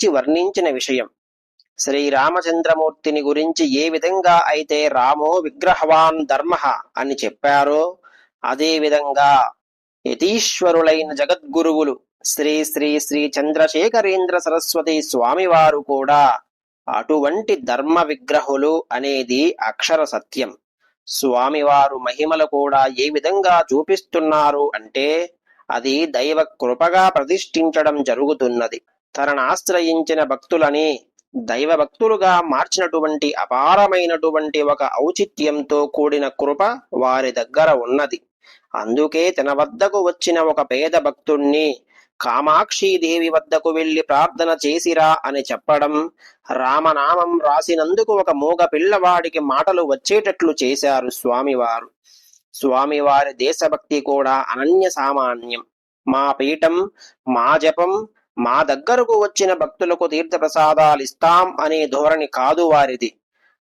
వర్ణించిన విషయం. శ్రీరామచంద్రమూర్తిని గురించి ఏ విధంగా అయితే రామో విగ్రహవాన్ ధర్మః అని చెప్పారో, అదే విధంగా యతీశ్వరులైన జగద్గురువులు శ్రీ శ్రీ శ్రీ చంద్రశేఖరేంద్ర సరస్వతి స్వామివారు కూడా అటువంటి ధర్మ విగ్రహులు అనేది అక్షర సత్యం. స్వామివారు మహిమలు కూడా ఏ విధంగా చూపిస్తున్నారు అంటే, అది దైవ కృపగా ప్రతిష్ఠించడం జరుగుతున్నది. తననాశ్రయించిన భక్తులని దైవ భక్తులుగా మార్చినటువంటి అపారమైనటువంటి ఒక ఔచిత్యంతో కూడిన కృప వారి దగ్గర ఉన్నది. అందుకే తన వద్దకు వచ్చిన ఒక పేద భక్తుణ్ణి కామాక్షీదేవి వద్దకు వెళ్లి ప్రార్థన చేసిరా అని చెప్పడం, రామనామం రాసినందుకు ఒక మూగ పిల్లవాడికి మాటలు వచ్చేటట్లు చేశారు స్వామివారు. స్వామివారి దేశభక్తి కూడా అనన్య సామాన్యం. మా పీఠం, మా జపం, మా దగ్గరకు వచ్చిన భక్తులకు తీర్థప్రసాదాలిస్తాం అనే ధోరణి కాదు వారిది.